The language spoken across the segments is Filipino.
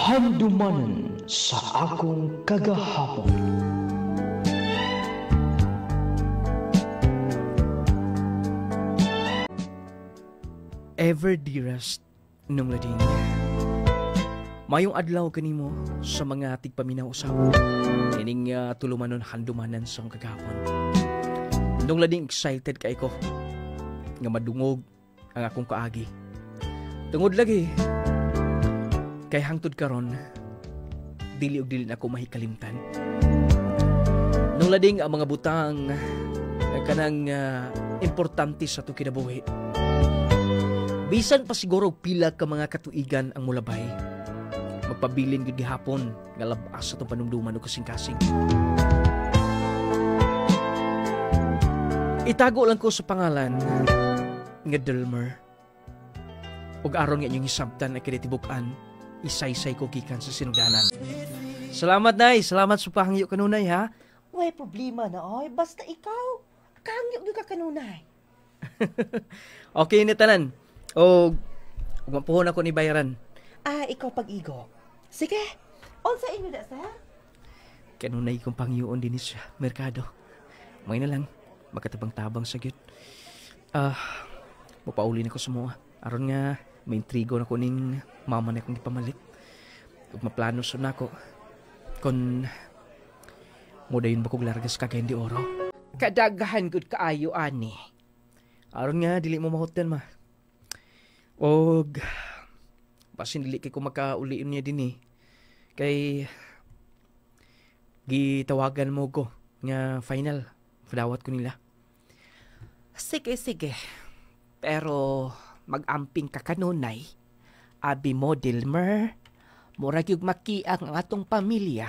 Handumanan sa akong kagahapon. Ever dearest nung lading. Mayong adlaw kanimo sa mga tigpaminaw usab. Ining tulumanon handumanan sa akong kagahapon. Nung lading excited kay ko nga madungog ang akong kaagi. Tungod lagi kay hangtod karon dili og dili na ako mahikalimtan. Nung lading ang mga butang kanang importante sa to kinabuhi. Bisan pa siguro pila ka mga katuigan ang mulabay. Magpabilin gyud gihapon nga labas sa tong panumduman o kasing-kasing. Itago lang ko sa pangalan nga Delmer. Ug aron nga inyong hisabtan ay kinitibukan, isaysay ko gikan sa sinugdanan. Salamat, Nay. Salamat sa pahangyo kanunay, ha? Way problema na, oy. Basta ikaw, kahangyo ka kanunay. Okay ni tanan. O mapuhon ako ni bayaran. Ikaw pag-igo. Sige, unsa inyo da, sir? Kanunay kong pangyoon din sa merkado. May na lang, magkatabang-tabang sa gyud. Mapauli na ko sa mga. Aron nga, may intrigo na ko ning mama na akong ipamalit. Ug maplano sa nako. Kon mo dayon ba kog largas kagay di oro. Kadagahan gud kaayo ani. Aron nga dili mo mahotel ma. Og pasin dili kay ko makauliin niya din kay gitawagan mo ko nga final padawat ko nila. Sige. Pero mag-amping ka kanunay. Abi mo, Delmer, murag yung makiang ang atong pamilya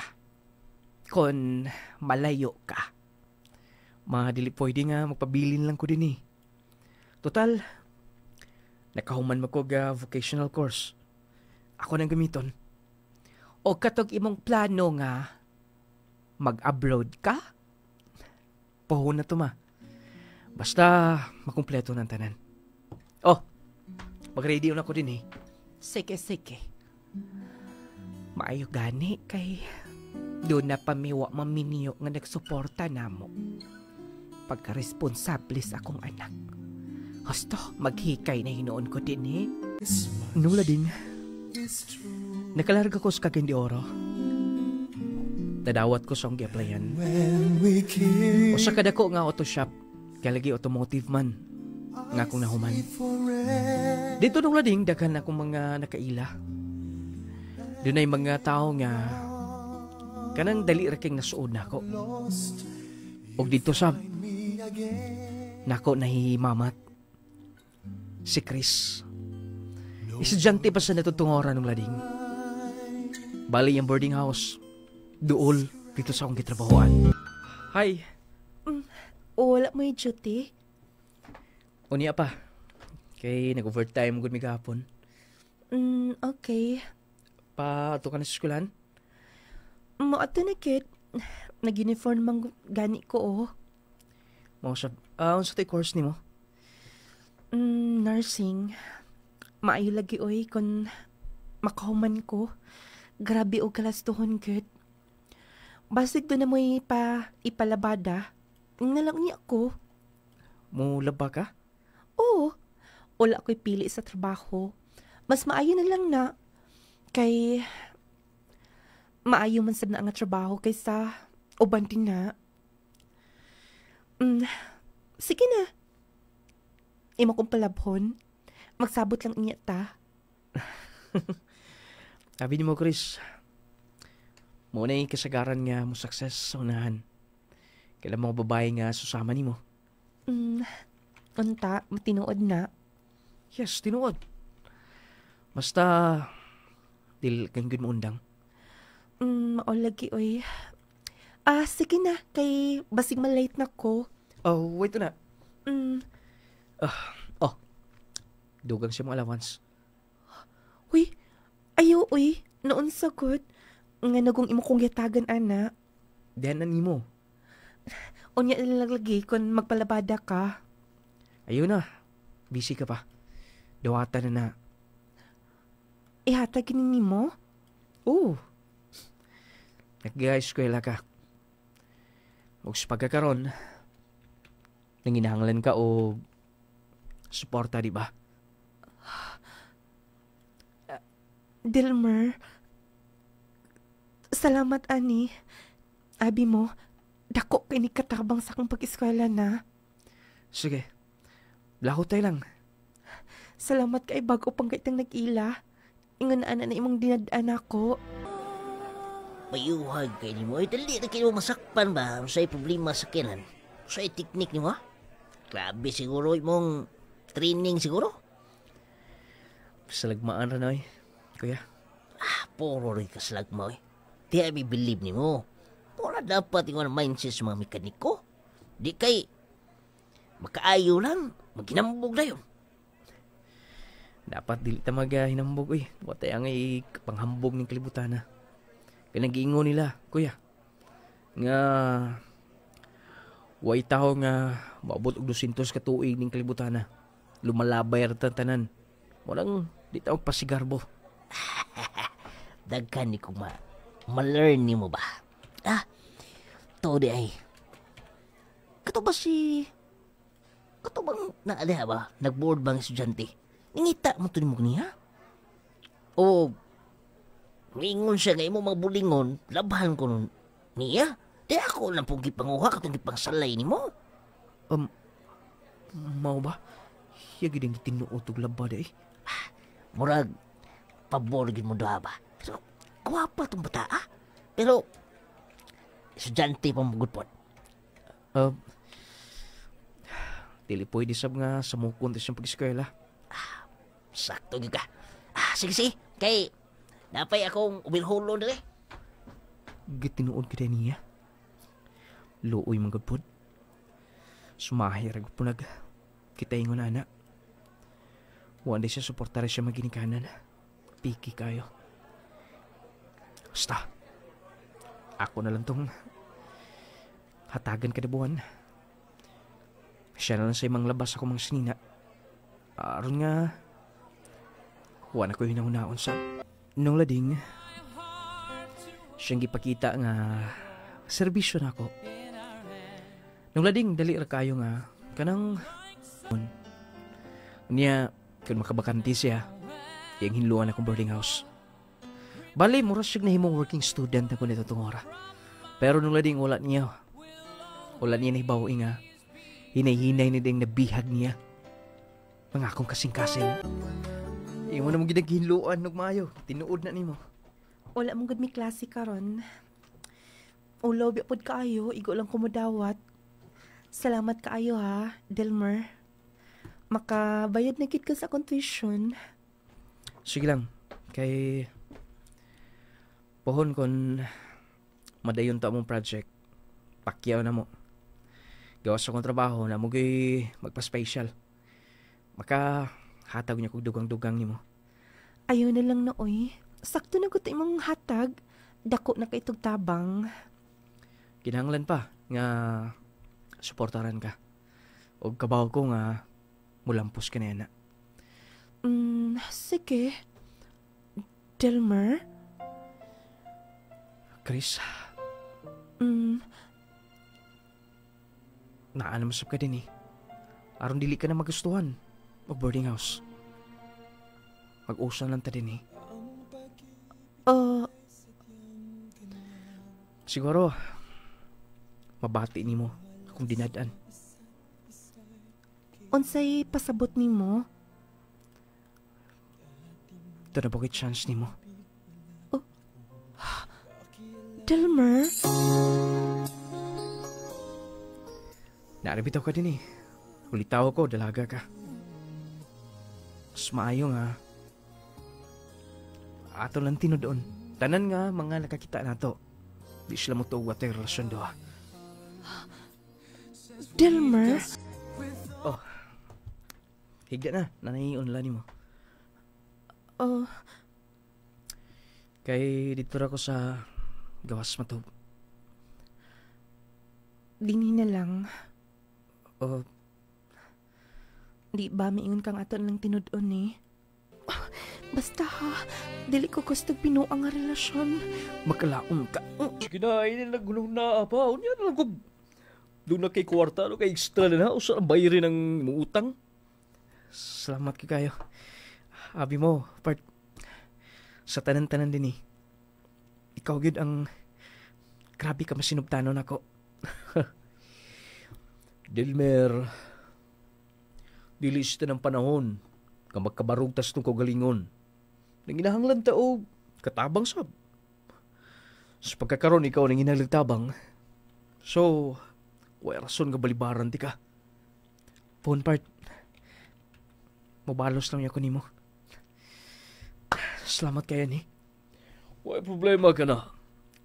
kon malayo ka. Dili pwede nga magpabilin lang ko din Total, nakahuman mo ko vocational course. Ako nang gamiton. O katog imong plano nga mag-abroad ka? Pahon na to ma. Basta makumpleto ng tanan. Oh, mag-ready na ko din Sige. Maayo gani kay doon na pamiwa maminyo nga nagsuporta namo. Pagka-responsable sa akong anak. Husto, maghikay na hinoon ko din Nula din. Nakalarga ko sa Cagayan de Oro. Nadawat ko sa akong gi-applyan. O sa kadako nga auto shop, kaya lagi automotive man nga akong nahuman. Dito nung lading, daghan akong mga nakaila. Doon ay mga tao nga kanang dali raking nasuod na ako. O dito sa nako nahihimamat si Chris. Estudyante pa sa natutungoran ng lading. Bali yung boarding house. Duol dito sa akong gitrabahoan. Hi. Wala mo yung duty? Unya pa. Kay nag-overtime gud mi gahapon. Okay. Pa ato ka na sa eskwelahan? Ato na kit. Nag-uniform mang gani ko Mao sa unsa tay course nimo? Nursing. Maayo lagi oy kon makahuman ko. Grabe og kalastuhon gud. Basig do na mo ipalabada. Nga lang niya ako. Mo laba ka? Oo. Wala ko'y pili sa trabaho. Mas maayo na lang na. Kay maayo man sad na ang trabaho kaysa uban din na. Sige na. Imo kong palabhon. Magsabot lang niya ta. Sabi ni mo, Chris, muna yung kasagaran nga mo success sa unahan. Kailan mga babae nga susama ni mo. Unta, matinuod na. Yes, tinuod. Basta, dil kang good mo undang. Maulagi, oy. Sige na, kay basig malate na ko. Oh, wait na. Dugang siya mga allowance. Uy, ayaw, uy. Noon sagot. Nga nagong imo kong yatagan, ana. Diyan na ni mo. Unya ilalagay kung magpalabada ka. Ayun na. Busy ka pa. Dawatan na na. Ihatag ni mo? Oo. Nag-eskwela ka. Huwag sa pagkakaroon, nanginahanglan ka o suporta, di ba? Delmer, salamat ani. Abi mo, dako kay ni katabang sa akong pag-eskwela na. Sige, lahutay lang. Salamat kay bago pang kaitang nag-ila. Ingon na na imong dinadaan ako. Mayuhag kay ni mo. Dali na kayo masakpan ba? Sa'y problema sa kinan. Sa'y teknik ni mo, ha? Grabe siguro imong training siguro. Salagmaan ra na kuya. Puro rin kasalagma, eh. Di ay believe ni mo. Pura dapat yung mindset sa mga mekaniko. Di kay makaayo lang, maghinambog na yun. Dapat dili ta maghinambog Watay ang panghambog ning kalibutan na. Kaya nag-iingon nila, kuya. Nga way tao nga maabot og 200 ka tuig ning kalibutan na. Lumalabay ra tanan. Walang di tao pasigarbo. Dagkan ni ko ma-learn ni mo ba? To di ay. Kato bang naaliha ba? Nag-board bang estudyante? Ningita mo to ni mo niya? O mingon siya nga imo magbulingon, labahan ko nun niya? Di ako lang pong gipanguha katong gipangsalay ni mo. Mao ba? Hiya gid ang tinuod og labada Murag, pabor gid mo doha ba? So, gwapa tong bata, Pero, estudyante pa magud po. Dili pwede sab nga sa mo contest yung pag-eskwela. Sakto gid ka. Sige. Kay, napay akong ubilhulo na rin. Gitinuod ka niya. Luoy manggod pod. Sumahirag po kita ingon anak. Wala siya suportare siya maginikanan. Piki kayo. Basta. Ako na lang tong hatagan kada buwan. Siya na lang sa imang labas ako mga sinina. Aron nga wala ko hinahunaon sa nung lading siyang gipakita nga serbisyo na ako. Nung lading dali ra kayo nga kanang niya kung makabakanti siya yung hinluan akong boarding house. Bali, mura siya na himong working student ako nito itong ora. Pero nung lading wala niya nahibaw nga hinay-hinay na ding nabihag niya. Mga akong kasing-kasing. Yung mo namang ginaghinluan ng mayo. Tinuod na nimo. Wala mong gud mi klase karon. Ulo pod kaayo, igo lang kumudawat. Salamat kaayo ha, Delmer. Makabayad na gid ka sa akong tuition. Sige lang. Kay pohon kon madayon ta mong project. Pakyaw na mo. Gawas akong trabaho na mo magpa-special. Hatag niya kong dugang-dugang ni mo. Ayaw na lang na, oy. Sakto na ko imong hatag. Dako na kaitog tabang. Kinahanglan pa nga suportaran ka. O kabaw ko nga mulampos ka na yan. Sige. Delmer? Chris, naanamasap ka din Aron dili ka na magustuhan. Boarding house. Mag-usan lang ta din Siguro, mabati ni mo akong dinadaan. Unsay pasabot nimo? Ito na bakit chance ni mo. Delmer? Naarabitaw ka din Ulitaw ko, dalaga ka. Mas maayo nga. Ato lang tinudoon. Tanan nga mga nakakita nato. Di sila mo to water relasyon doha. Delmer? Higda na. Nanayion lang ni mo. Kay dito ako sa gawas matub. Dini na lang. Di ba miingon kang ato lang tinudon Basta ha, dili ko gusto binuang nga relasyon. Makalaon ka. Sige na, ini lang gulong na pa. Unya na lang kung doon na kay kwarta, kay extra na o sa bayarin ng utang. Salamat kayo. Abi mo, part, sa tanan-tanan din ikaw gid ang grabe ka masinubtanon ako. Dilmer, dilis ng panahon ka magkabarugtas tong kagalingon. Nang inahanglan tao, katabang sab. Sa pagkakaroon, ikaw nang inalagtabang. So, way rason nga balibaran di ka. Phone part, mabalos lang ako nimo. Salamat kaya ni. Way problema ka na.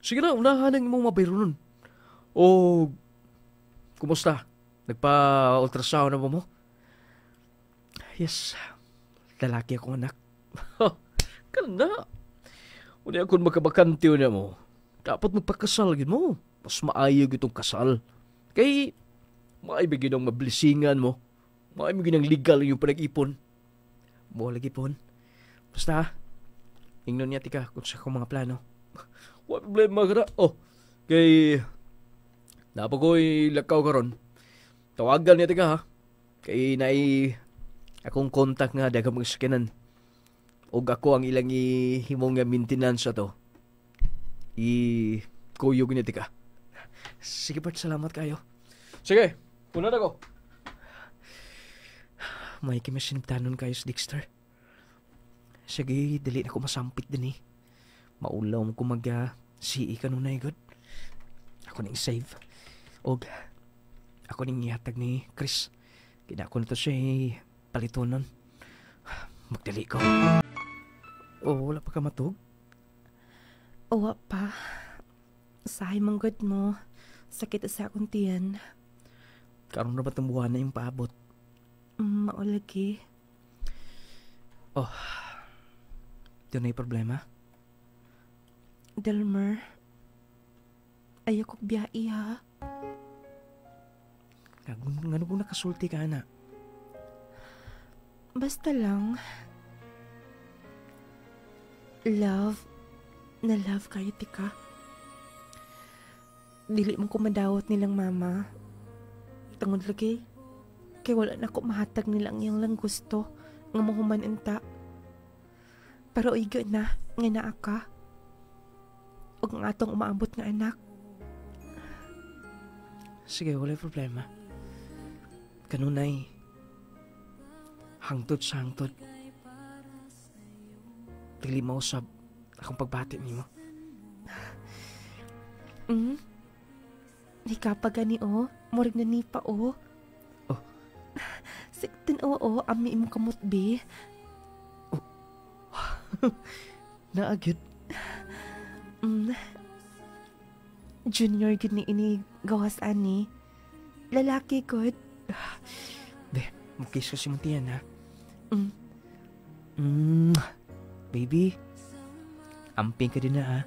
Sige na, unahan ang imong mabayro nun. O, kumusta? Nagpa-ultrasound na ba mo? Yes, lalaki akong anak. Kanda. Uli akong magkabakante na mo. Dapat magpakasal gid mo. Mas maayag itong kasal. Kay, maibigin ang mablisingan mo. Maibigin ang legal yung panag-ipon. Mo lagi pon. Basta, ingnon niya tika kung sa akong mga plano. What problema ka na? Oh, kay, napa ko'y lakaw karon. Tawagan niya tika ha. Kay akong kontak nga dagang mga sakinan. Og ako ang ilang himong nga maintenance to. Kuyog niya tika. Sige Bart, salamat kayo. Sige, una na ko. May kimasiniptanon kayo sa Dexter. Sige, dali na ko masampit din Maulaw mo ko mag-CE ka nun good. Ako nang save. Og, ako nang ihatag ni Chris. Kinako na to siya palitonon. Magdali ko. Wala pa ka matug? Uwa pa. Sahay mong good mo. Sakit sa akong tiyan. Karoon na ba itong buwan na yung paabot? Maulagi. Oh, di na yung problema? Delmer, ayokok biyai ha. Nga po nakasulti ka na. Basta lang, love kayo tika. Dili mo ko madawat nilang mama. Tungod lagi, kay wala na ko mahatag nilang iyang lang gusto nga mahuman inta. Pero iga na, nga naa ka. O ang atong umaabot nga anak. Sige, wala problema. Kanunay, hangtod sa hangtod. Dili mausab akong pagbati niyo. Hikapaga ni o, morig na nipa o. Oh. Siktin o, ami mo kamot be. Oh. Naagyot. Junior gid ni ini gawas ani. Lalaki good. Be, magkiss ka si Muntian ha. Baby, amping ka din na ha.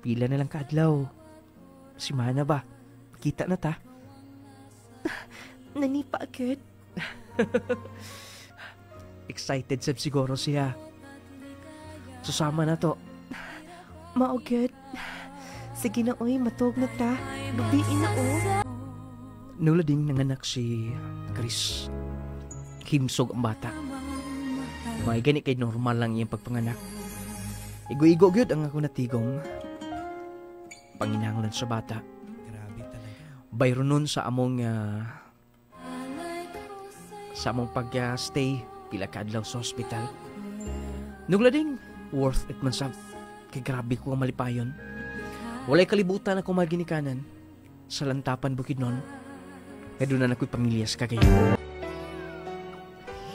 Pila na lang kaadlaw. Si Mana ba? Kita na ta. Nanipa good. Excited sab siguro siya. Susama na to. Mao good. Sige na oy, matog na ta. Lubiin na o. Nulading nanganak si Chris. Himsog ang bata. May gani kay normal lang iyang pagpanganak. Igo-igo gyud ang ako natigong. Panginahanglan sa bata. Bayro nun sa among pag-stay pila ka adlaw sa hospital. Nuglading worth it man sab. Kay grabe ko ang malipayon. Walay kalibutan ako maginikanan sa lantapan bukid nun. Kaya doon na ako'y pamilya sa Cagayan.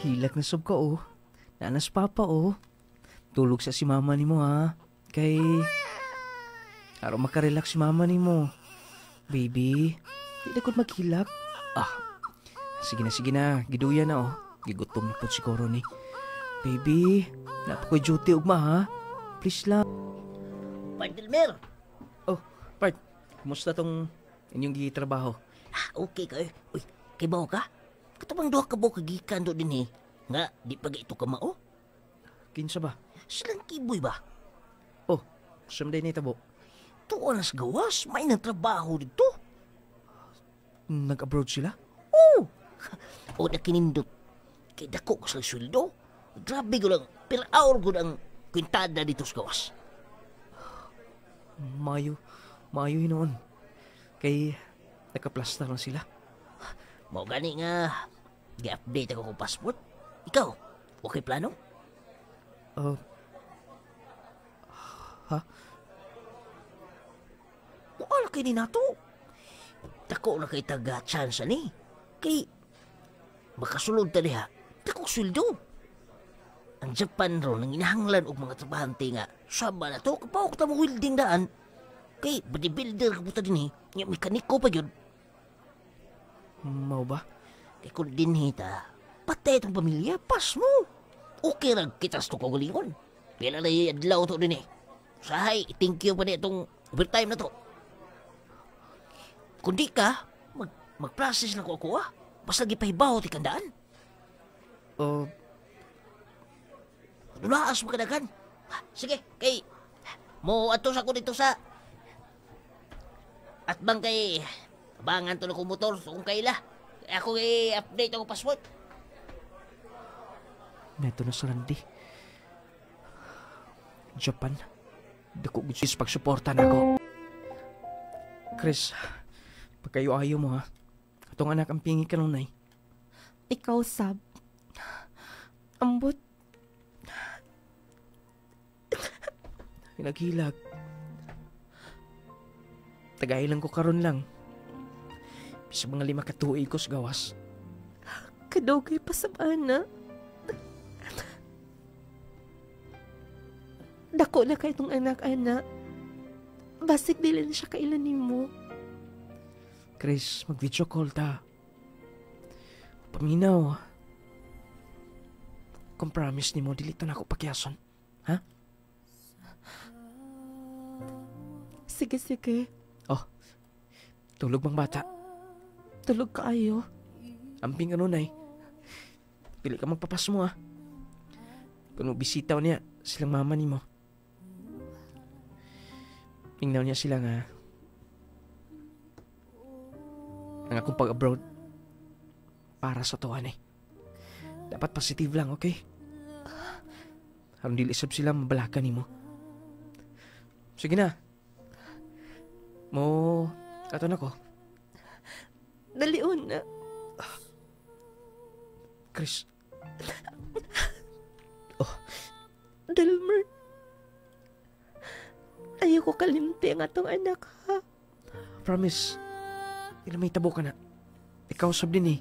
Hilak na sab ka Nanas papa Tulog sa si mama ni mo ha. Kay araw makarelax si mama ni mo. Baby, di na ko maghilak. Sige na. Giduya na Gigutom na po siguro ni. Baby, napakoy duty ugma ha. Please lang. Delmer! Part, kumusta tong inyong gitrabaho? Okay ka Uy, kay ka? Katabang doha ka kagikan do din Nga, di pa ito ka mao? Kinsa ba? Silang kiboy ba? Oh, siyam day na itabo. Tuwa na sa gawas, may nagtrabaho dito. Nag-abroad sila? Oo. O nakinindot. Kay dako ko sa sweldo. Grabe ko lang, per hour ko ang kwintada dito sa gawas. Mayo hinoon. Kay nagka-plaster na sila. Mau gani nga, gi-update ako kong passport. Ikaw, okay plano? Ha? Wala kay ni nato. Dako na kay taga-chance ni. Kay, makasulod ta diha. Dako sweldo. Ang Japan ro nang inahanglan og mga trabahante nga saba na to kapawak ta mo welding daan. Kay bodybuilder ka puta dinhi, nya mekaniko pa gyud. Mao ba? Kay kung dinhi ta, patay itong pamilya, pas mo. Okay ra kita sa kagalingon. Pila na adlaw to dinhi. Sahay, thank you pa ni itong overtime na to. Kung di ka, mag-process na ko ako basta gipahibaw ti kandaan. Dulaas mo kadagan. Sige, kay mo ato sa ko dito sa at bang kay abangan to na ko motor so kung kaila. Ako i-update ako passport. Neto na sa Randy. Japan. Dako gudsis pagsuporta na ako. Chris, pagkayo-ayo mo ha. Atong anak ang pingi ka nung nay. Ikaw, Sab. Ambot. Naghilag. Tagailang ko karon lang. Bisa mga 5 katuig ko sa gawas. Kadugay pa sa bana. Dako na kay itong anak-anak. Basig dili na siya kailan mo. Chris, mag-video call ta. Paminaw. Kung promise ni mo, dilito na ako pakyason. Ha? Sige. Oh, tulog bang bata? Tulog kaayo. Amping ano nay. Pili ka magpapas mo ha. Kung bisitaw niya, silang mama ni mo. Tingnan niya sila nga. Ang akong pag-abroad. Para sa tuwan eh. Dapat positive lang, okay? Harang dili sab sila mabalakan ni mo. Sige na. Mo, ato na ko. Dalion na. Chris. Delmer. Ayoko kalimti ang atong anak, ha? Promise. Hindi na may tabo ka na. Ikaw sab din eh.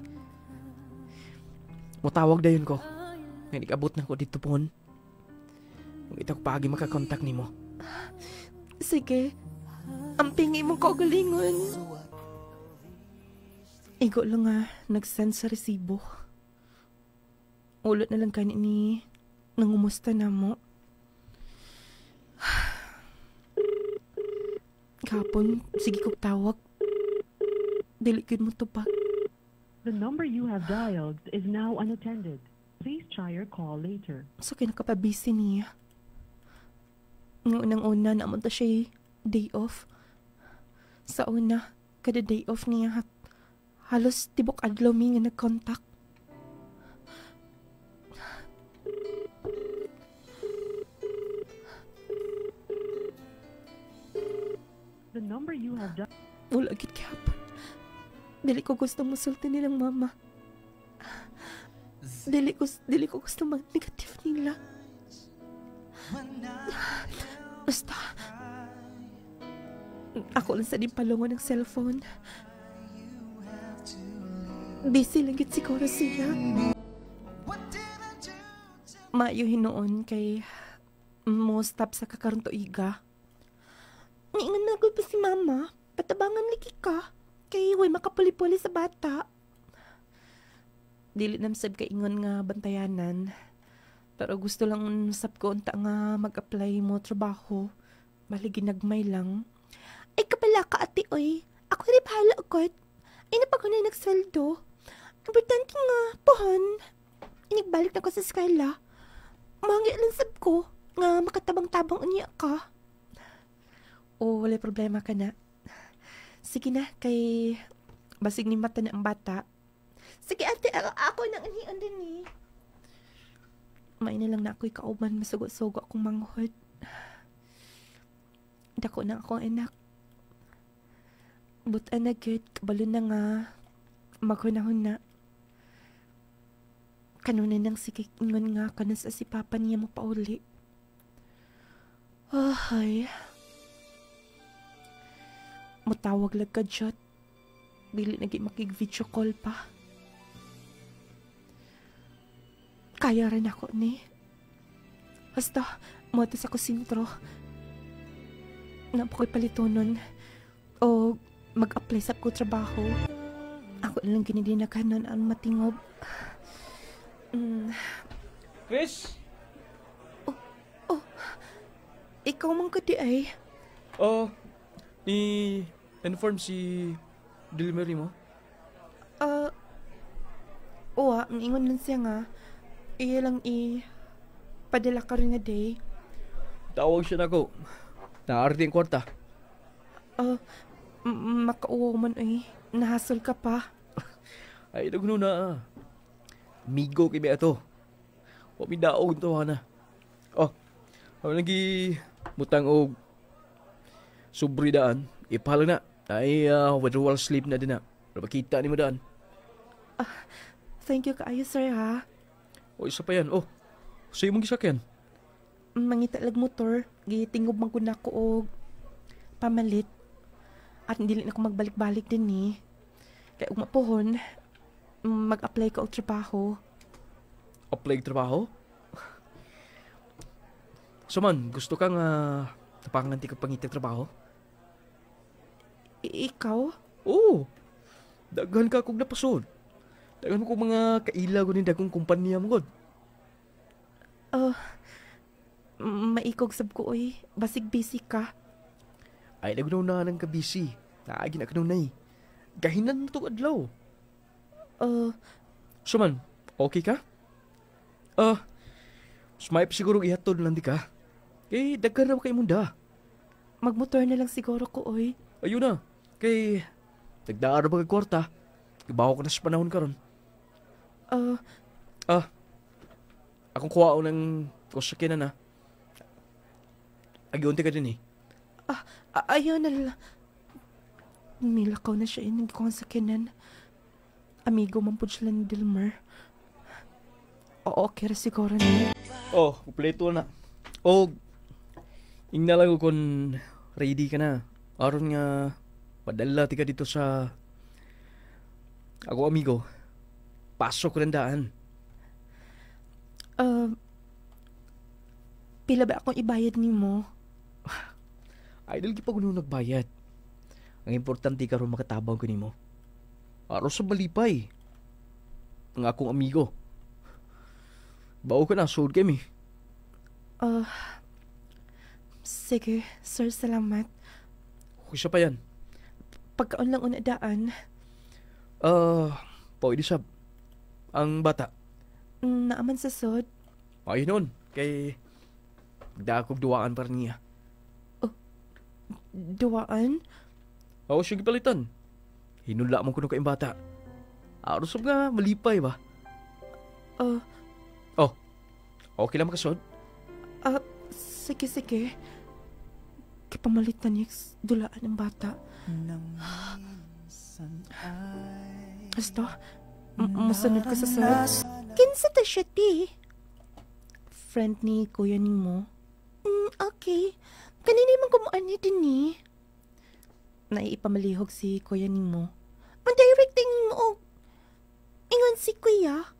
Mutawag dayon ko. May nag-abot na ko dito pon. Kung ito ko paagi makakontak ni mo. Sige. Ang pingi mo kaugalingon. Igo lang nga, nag-send sa resibo. Ulot na lang kanini nangumusta na mo. Kapon, sige kong tawag. Dilikid mo to pa. The number you have dialed is now unattended. Please try your call later. So kinakapabisi niya. Ng unang-una naman ta siya day off. Sa una, kada day off niya halos tibok adlaw mi nga nag-contact. The number you have dialed. Wala gid kahapon. Dili ko gusto musulti nilang mama. Dili ko gusto mag-negative nila. Basta, ako lang sa palungan ng cellphone. Busy lang gid siguro siya. Maayo hinoon kay mo stop sa kakarong tuiga. Ngayon nagod pa si mama, patabangan lagi ka. Kay way makapuli-puli sa bata. Dili nam sab kay ingon nga bantayanan. Pero gusto lang sab ko unta nga mag-apply mo trabaho. Bali ginagmay lang. Ay kapala ka ate oy. Ako rin bahala agad. Ay napagunay nagsweldo. Importante nga, pohon. Inigbalik na ko sa skala. Mangi lang sab ko nga makatabang-tabang unya ka. O, wala problema ka na. Sige na, kay basig ni mata na ang bata. Sige ate, ako nang anian din eh. May na lang na ako'y kauban, masugo-sugo akong manghod. Dako na akong anak. Buta na good, kabalo na nga. Maghunahon na. Kanuna nang sikingon nga ka na sa si papa niya mo pauli. Ay. Mutawag lang ka dyan. Dili naging makig-video call pa. Kaya rin ako ni. Basta, motos ako sintro. Napako'y palitonon. O mag-apply sa ko trabaho. Ako lang ginidinakanon ang matingob. Chris? Ikaw man ka di ay. Inform si delivery mo? Mingon lang siya nga. Iya lang padala ka rin nga day. Tawag siya na ko. Naarte yung kwarta. Makauwaw man ay. Nahasol ka pa. Ay, nagno na. Migo kay Bea to. O midaog to na. Ako lagi mutang og subri daan. Ipahal na. Ay, withdrawal sleep na din na. Napakita ni mo daan. Thank you kaayo sir ha. O, isa pa yan. Sa'yo mong gisakyan. Mangita lag motor. Gitingob man ko na ko og pamalit. At hindi na ako magbalik-balik din eh. Kaya umapuhon, mag-apply ka og trabaho. Apply trabaho? So man, gusto kang napanganti ka pangitag trabaho? Ikaw? Oo. Daghan ka kong napasod. Daghan mo kong mga kaila ko ni dagong kumpanya mo god. Maikog sab ko oy. Basig busy ka. Ay, nagnaw na nang ka-busy. Naagi na ka nung nay. Gahinan mo itong adlaw. So man, okay ka? Smayp siguro ihatod lang di ka. Kay daghan raw kay munda. Magmotor na lang siguro ko oy. Ayun na. Kay nagdaar ba kay kwarta? Ibawa ko na sa panahon karon. Akong kuwao ng kusakyanan na. Agiunti ka din eh. Ayaw na lang. Milakaw na siya hindi ko ang sakinan. Amigo man po sila ni Dilmer. Oo, okay ra siguro na. Kompleto na. Ingna lang ko kung ready ka na. Aron nga, padala ti ka dito sa ako amigo. Pasok ko ng daan. Pila ba akong ibayad ni mo? Idol ki pa kuno nagbayad. Ang importante karon makatabang ko nimo. Aron sa balipay. Ang akong amigo. Bao ka na, sold kami. Sige, sir, salamat. Okay siya pa yan. Pagkaon lang unadaan. Pwede sab. Ang bata. Naaman sa sod. Ay nun. Kay magdakog duwaan pa rin niya. Duwaan? Oo, siyang gipalitan. Hinula mo kuno kayong bata. Aron sab nga, malipay ba? Okay lang makasod? Sige. Kipamalitan niya dulaan ng bata. Basta, musunod ka sa sod. Kinsa ta siya, ti? Friend ni kuya ni mo. Okay. Kanina man kumuan niya din ni. Naiipamalihog si kuya ni mo. Ang directing mo. Ingon si kuya.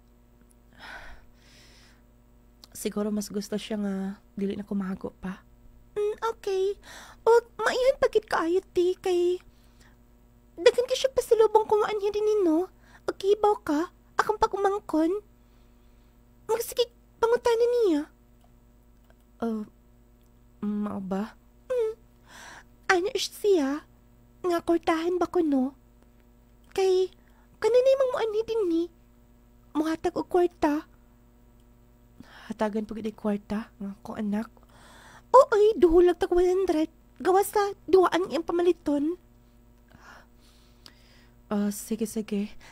Siguro mas gusto siya nga dili na kumago pa. Okay. O, maihan pagit kaayot ti kay daghan ka siya pasilubong kumaan niya din no. Agibaw ka, akong pagumangkon. Magsige pangutanan niya. Mao ba? Ano siya? Nga kortahan ba ko no? Kay kanina mang muan ni din ni. Muhatag og kwarta. hatagan po gid kwarta nga ko anak. Oy, duhulag tag 100. Gawas sa duwaan iyang pamaliton. Sige.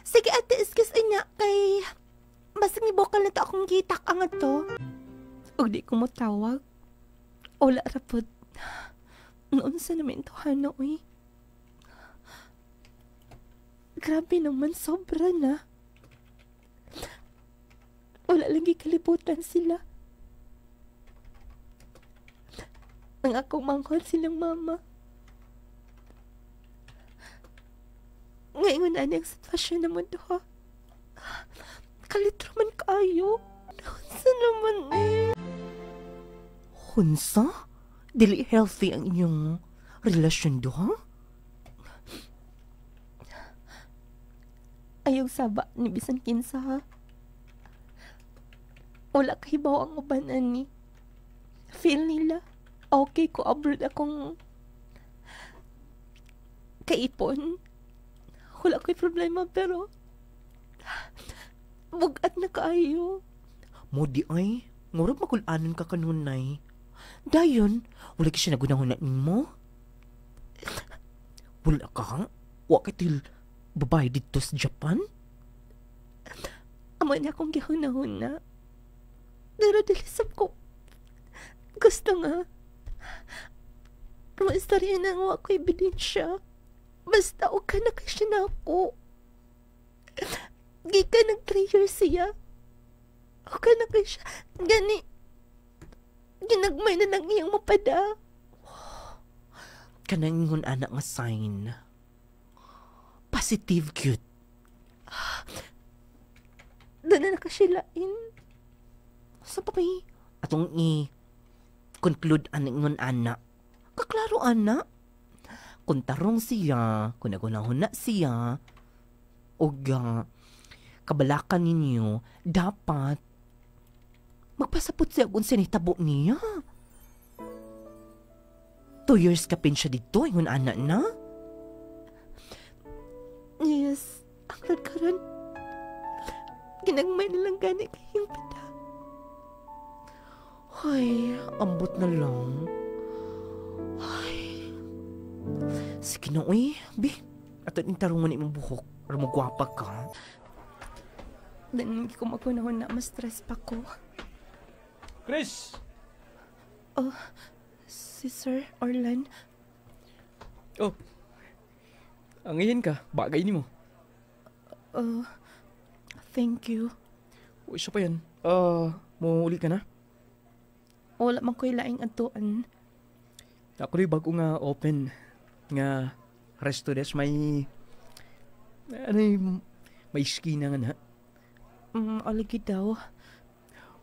Sige, ate, excuse ina kay basig ni bokal na to akong gitak ang ato. Og di ko mo tawag. Wala rapod. Noon sa namin to hana, uy. Grabe naman, sobra na. Wala lagi kalibutan sila. Ang akong manghol silang mama. Ngayon na ang sitwasyon naman to, ha? Kalitro man kayo. Hunsa naman eh. Hunsa? Dili healthy ang inyong relasyon do, ha? Ayaw saba ni bisan kinsa, ha? Wala kahibaw ang ubanan ni. Feel nila. Okay ko abroad akong kaipon. Wala ko'y problema pero bugat na kaayo. Mo di ay, ngurap makulanan ka kanunay. Dayon, wala ka siya nagunahon na mo? Wala ka? Wa ka til babae dito sa Japan? Amo na akong gihunahon na. Pero dilisap ko. Gusto nga. Maistorya na nga ako ebidensya. Basta o ka na kasi na ako. Gika nag 3 years siya. O ka na kasi gani. Ginagmay na nang iyang mapada. Kanang ingon anak nga sign. Positive cute. Doon na nakasilain. Sa pa may atong conclude aningon anak. Kaklaro anak. Kung tarong siya, kung nagunahon na siya, o kabalakan ninyo, dapat magpasapot siya kung sinitabo niya. 2 years ka pin siya dito, yung anak na. Yes, ang karon. Ginagmay na lang gani kayong pada. Ay, ambot na lang. Ay. Sige na, uy. Bi, ato yung tarungan imong buhok. Para magwapa ka. Dan hindi ko magunahon na ma-stress pa ko. Chris! Oh, si Sir Orlan. Oh. Angayin ka. Bagay ni mo. Thank you. O, isa pa yan. Uli ka na? Wala man ko'y laing atuan. Ako rin bago nga open nga resto des may may skina nga na. Alagi daw.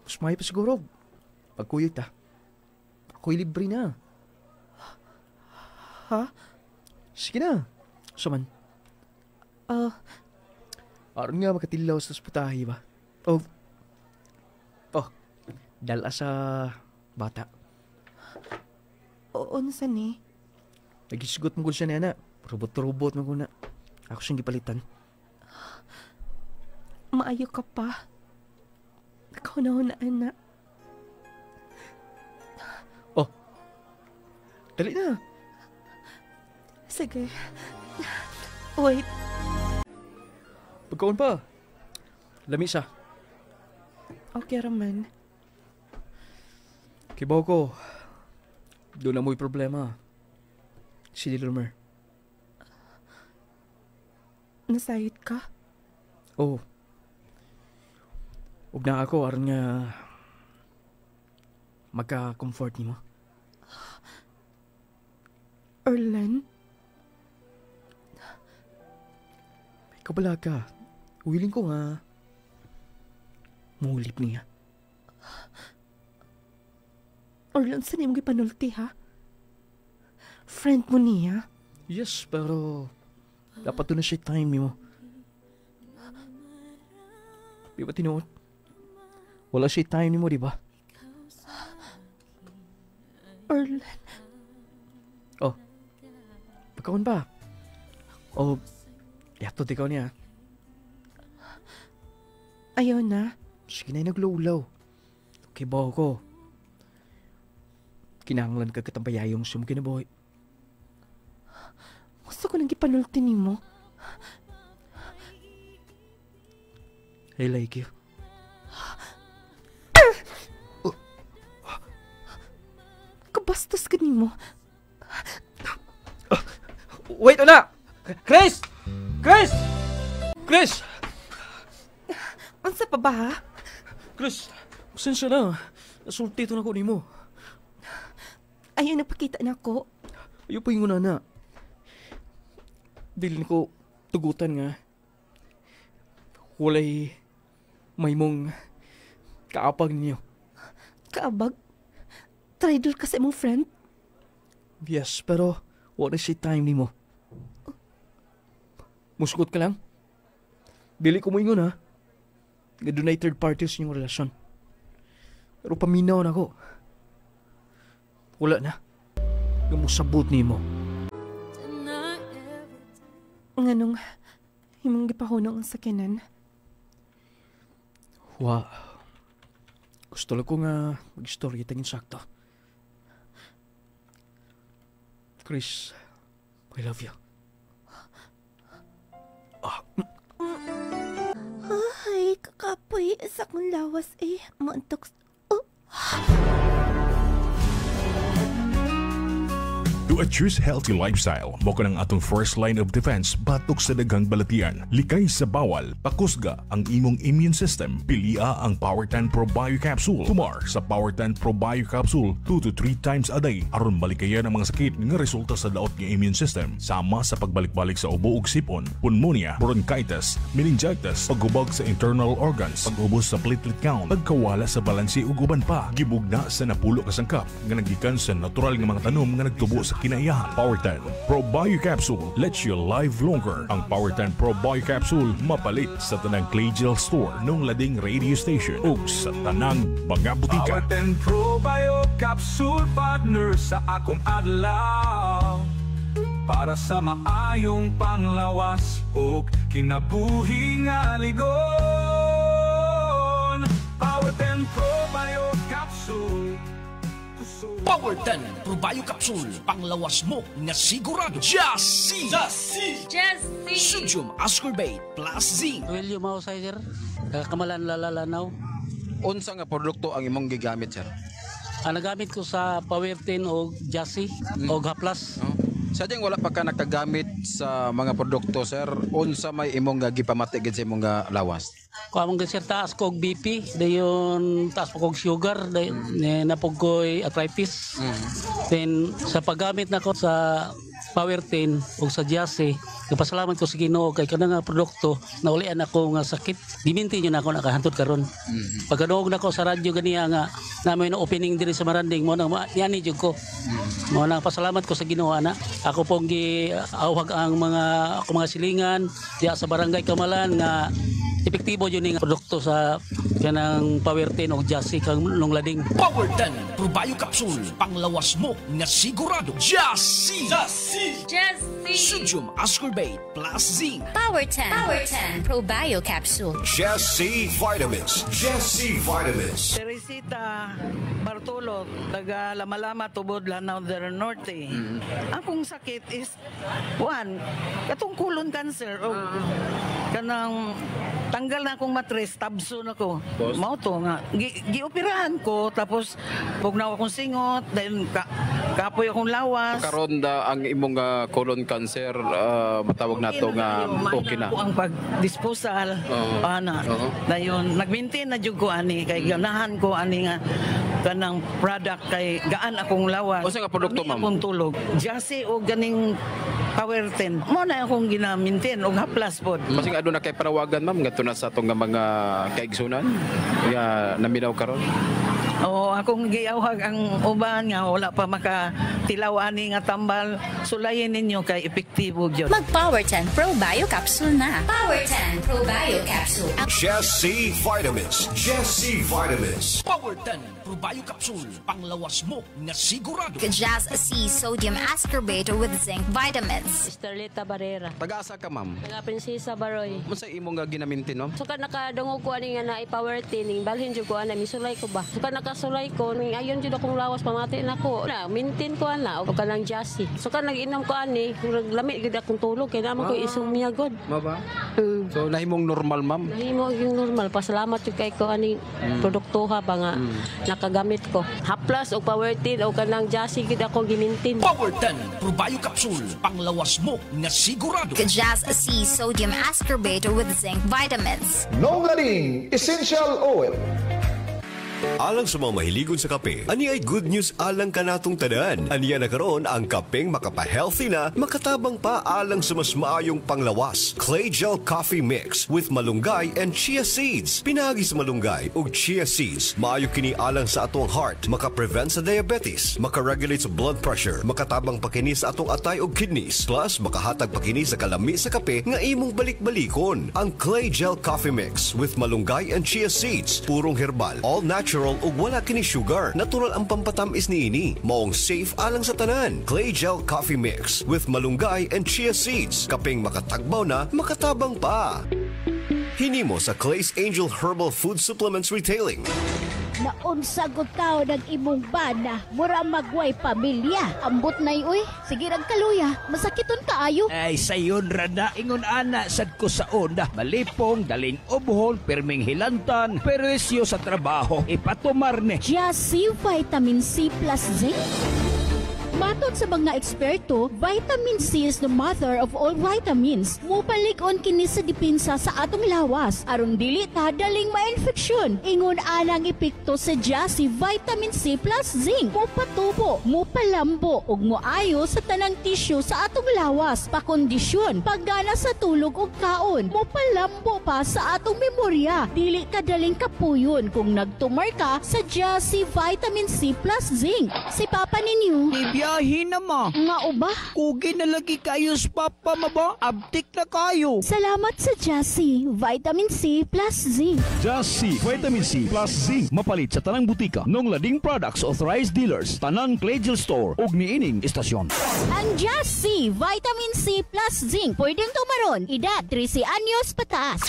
Mas may pa siguro. Pagkuyot ako'y libre na. Ha? Sige na. Saman. Aron nga makatilaw sa putahe ba? Oh. Dala sa bata. Oo, nasa ni? Nagisugot mo ko siya na. Robot-robot mo ko na. Ako siyang gipalitan. Maayo ka pa. Nakahunahunaan na. Oh. Dali na. Sige. Wait. Pagkaon pa. Lamisa. Okay raman. Kibaw ko. Doon na mo'y problema. Si Lilmer. Nasayit ka? Oo. Huwag na ako, aron nga magka-comfort ni mo. Orlan? May kabala ka. Willing ko nga muhulip niya. Orlan, saan yung gipanulti, ha? Friend mo niya? Yes, pero dapat doon na siya time ni mo. Di ba tinuot? Wala siya time ni mo, di ba? Orlan. Oh. Pagkaon ba? Oh, yato ikaw niya. Ayaw na. Sige na yung naglulaw. Kay bawo ko. Kinahanglan ka katambayayong sum kinabuhi. Gusto ko nang ipanulti nimo. I like you. Kabastos ka nimo. Wait, ana! Chris! Chris! Chris! Unsa pa ba ha? Chris! Pasensya na. Nasulti ito na ko ni mo. Ayaw napakita na ko. Ayaw pa yung na. Dili ko tugutan nga. Walay may mong kaapag ninyo. Kaabag? Traidor ka sa imong friend? Yes, pero wala si time ni mo. Musgot ka lang. Dili ko mo ingon ha. Nga dunay third parties yung relasyon. Pero paminaw na ko. Wala na. Yung musabot ni mo. Nganong imong gipahunong ang sakinan? Wow. Gusto lang ko nga mag-story tangin sakto. Chris, I love you. Ay, kakapoy. Sa akong lawas eh. Maantok. To a choose healthy lifestyle, mo ka ng atong first line of defense batok sa daghang balatian. Likay sa bawal, pakusga ang imong immune system. Pilia ang Power 10 Pro Bio Capsule. Tumar sa Power 10 Pro Bio Capsule 2 to 3 times a day aron malikayan ang mga sakit nga resulta sa daot nga immune system. Sama sa pagbalik-balik sa ubo ug sipon, pneumonia, bronchitis, meningitis, paghubog sa internal organs, pag-ubos sa platelet count, pagkawala sa balanse ug uban pa. Gibugna sa napulo ka sangkap nga nagikan sa natural nga mga tanom nga nagtubo sa kinaiyahan. Power 10 Pro Bio Capsule lets you live longer. Ang Power 10 Pro Bio Capsule mapalit sa tanang Claygel Store nung lading radio station ug sa tanang mga butika. Power 10 Pro Bio Capsule partner sa akong adlaw para sa maayong panglawas ug kinabuhi nga ligon. Power 10 Pro Bio Capsule. Power 10 Pro Bio Capsule, panglawas mo nga sigurado. Jassy! Sodium ascorbate plus zinc. William Mausay, sir. Kamalan lalalanaw. Unsa nga produkto ang imong gigamit, sir? Nagamit ko sa Power 10 o Jassy o Haplas. Sadyang wala pa ka nakagamit sa mga produkto, sir. Unsa may imong gipamatigid sa imong lawas? Kung among sir, taas ko og BP, dayon taas po kog sugar, napog ko'y arthritis. Then sa paggamit na ko sa Power 10 o sa Jassy, nagpasalamat ko sa Ginoo kay kanang nga produkto na ulian ako nga sakit. Diminti nyo na ako nakahantod karon. Pagkanuog na ko sa radyo ganiya nga namin na opening diri sa Maranding mo nang yani jud ko. Mo nang pasalamat ko sa Ginoo ana. Ako pong giawhag ang mga silingan diya sa Barangay Kamalan nga epektibo yun yung produkto sa kanang Power 10 o Jassy kang longlading. Power 10 Pro Bio Capsule, panglawas mo nga sigurado. Jassy! Sodium ascorbate plus zinc. Power 10 Pro Bio Capsule. Jassy Vitamins. Jassy Vitamins. Teresita Bartolo, taga Lama-Lama, Tubod, Lanao del Norte. Akong sakit is, one, katong colon cancer. Kanang tanggal na akong matres, tabso na ko. Mao to nga. Gioperahan ko, tapos pugnaw akong singot, then kapoy akong lawas. Karon da ang imong colon cancer, matawag nato nga okay na. Ko ang pag-disposal, dayon nag-maintain na jud ko ani kay ganahan ko ani nga kanang product kay gaan akong lawas. Unsa nga produkto, ma'am? Akong tulog. Jassy o ganing Power 10. Mo na akong gina-maintain og haplas pod. Masing aduna kay parawagan, ma'am, ngadto na sa atong mga kaigsunan nga naminaw karon. Akong giawhag ang uban nga wala pa makatilaw ani nga tambal. Sulayin ninyo kay epektibo gyud. Mag Power 10 Pro Bio Capsule na. Power 10 Pro Bio Capsule. Just C Vitamins. Just C Vitamins. Power 10 Pro Bio Capsule. Panglawas mo na sigurado. Just C Sodium Ascorbate with Zinc Vitamins. Starleta Barrera. Taga-asa ka, ma'am? Taga Prinsesa Baroy. Unsa imong nga ginamintin, ma'am? Suka nakadungog ko ani nga na i-power tining balhin jud ko ana misulay ko ba. Suka nakasulay ko ning ayon jud akong lawas pamati nako. Na mintin ko ana og kanang Jassy. Suka nag-inom ko ani lami gid akong tulog kay naman ko isumya god. Maba? So nahimong normal, ma'am? Nahimo yung normal. Pasalamat jud kay ko ani produktuha ba nga nakagamit ko. Haplas og power tin og kanang Jassy gid ako gimintin. Power 10 Pro Bio Capsule. Panglawas mo na sigurado. Just C Sodium Ascorbate with Zinc Vitamins. Nonglaring Essential Oil. Alang sa mga mahiligon sa kape, ani ay good news alang kanatong tanan. Aniya na karon ang kapeng makapa-healthy na, makatabang pa alang sa mas maayong panglawas. Clay Gel Coffee Mix with malunggay and chia seeds. Pinagi sa malunggay ug chia seeds, maayo kini alang sa atong heart, maka-prevent sa diabetes, maka-regulate sa blood pressure, makatabang pa kini sa atong atay ug kidneys, plus makahatag pa kini sa kalami sa kape nga imong balik-balikon. Ang Clay Gel Coffee Mix with malunggay and chia seeds, purong herbal, all natural ug wala kini sugar. Natural ang pampatamis niini. Maong safe alang sa tanan. Clay Gel Coffee Mix with malunggay and chia seeds. Kapeng makatagbaw na, makatabang pa. Hinimo sa Clay's Angel Herbal Food Supplements Retailing. Naunsa gud taw ng imong bana, mura magway pamilya. Ambot nay uy, sige rag kaluya, masakiton kaayo. Ay sayon rada ingon ana sad ko sa onda. Malipong dalin obhol perming hilantan, peresyo sa trabaho ipatumar ni. Just Vitamin C plus Zinc. Matod sa mga eksperto, vitamin C is the mother of all vitamins. Mupalig-on kini sa depensa sa atong lawas aron dili ta daling ma-infeksyon. Ingon anang epekto sa Jassy Vitamin C plus Zinc. Mupatubo, mupalambo ug moayo sa tanang tisyu sa atong lawas, pakondisyon, paggana sa tulog ug kaon. Mupalambo pa sa atong memorya. Dili ka daling kapuyon kung nagtumar ka sa Jassy Vitamin C plus Zinc. Si Papa ninyo biyahe na ma. Nga uba? Kugi na lagi kayo sa papa ma ba? Abtik na kayo. Salamat sa Jassy Vitamin C plus Zinc. Jassy Vitamin C plus Zinc. Mapalit sa tanang butika. Nonglading Products Authorized Dealers. Tanang Clay Gel Store. Ug niining istasyon. Ang Jassy Vitamin C plus Zinc. Pwedeng tumaron. Edad 13 anyos pataas.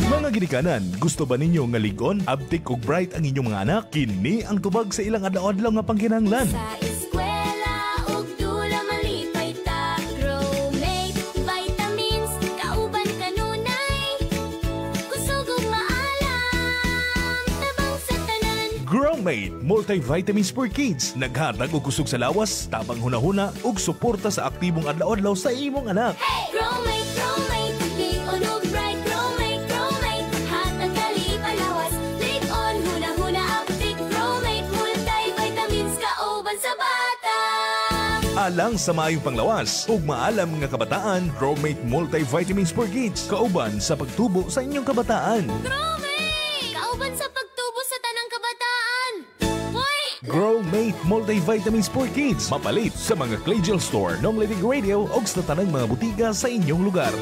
Mga ginikanan, gusto ba ninyo nga ligon, abtik ug bright ang inyong mga anak? Kini ang tubag sa ilang adlaw-adlaw nga pangkinahanglan. Sa eskwela ug dula malipay ta, Growmate vitamins kauban kanunay. Kusog ug maalam, tabang sa tanan. Growmate multivitamins for kids. Naghatag og kusog sa lawas, tabang hunahuna ug suporta sa aktibong adlaw-adlaw sa imong anak. Hey! Growmate, Growmate, ligon ug bright. Growmate, Growmate, hatag kali palawas. Ligon, huna-huna, aptik. Growmate, multivitamins kauban sa bata. Alang sa maayong panglawas ug maalam nga kabataan, Growmate multivitamins for kids. Kauban sa pagtubo sa inyong kabataan. Growmate! Kauban sa pagtubo sa tanang kabataan. Hoy! Growmate multivitamins for kids. Mapalit sa mga Clay Gel Store, Nonglaring Radio ug sa tanang mga butika sa inyong lugar.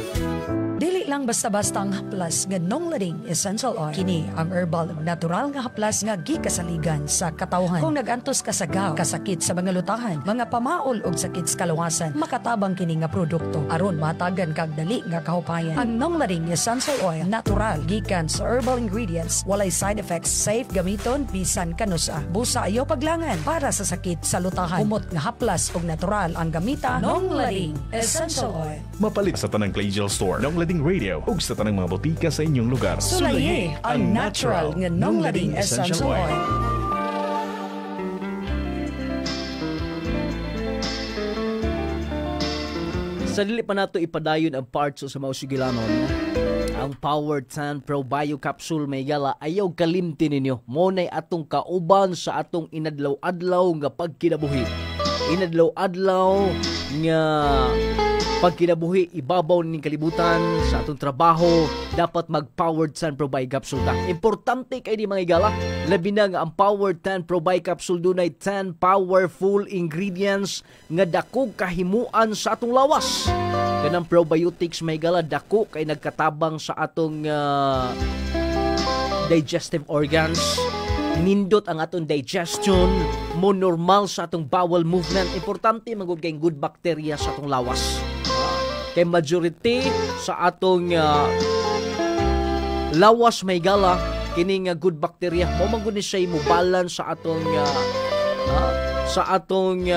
Dili lang basta-basta ang haplas nga Nonglaring Essential Oil. Kini ang herbal natural nga haplas nga gikasaligan sa katawhan. Kung nagantos ka sa gaw, kasakit sa mga lutahan, mga pamaol og sakit sa kalawasan, makatabang kini nga produkto aron matagan kag dali nga kahupayan. Ang Nonglaring Essential Oil natural gikan sa herbal ingredients, walay side effects, safe gamiton bisan kanusa. Busa ayo paglangan para sa sakit sa lutahan. Humot nga haplas og natural ang gamita. Nonglaring Essential Oil. Mapalit sa tanang Clay Gel Store, Nonglaring Radio ug sa tanang mga botika sa inyong lugar. Sulaye ang natural nga Nonglaring Essential Oil. Sa dili pa nato ipadayon ang parts sa mga sugilanon, ang Power 10 Pro Bio Capsule may gala ayaw kalimti ninyo. Monay atong kauban sa atong inadlaw-adlaw nga pagkinabuhi. Inadlaw-adlaw nga Pag kinabuhi, ibabaw ning kalibutan sa atong trabaho, dapat mag-Powered 10 Pro Bi-Capsule ta. Importante kay di mga igala, labi na nga ang Powered 10 Pro Bi-Capsule dunay 10 powerful ingredients nga dako kahimuan sa atong lawas. Kanang probiotics may igala, dako kay nagkatabang sa atong digestive organs. Nindot ang atong digestion, mo normal sa atong bowel movement. Importante magud kay good bacteria sa atong lawas. Kay majority sa atong lawas may gala kini nga good bacteria mo magud ni siya mo balance sa atong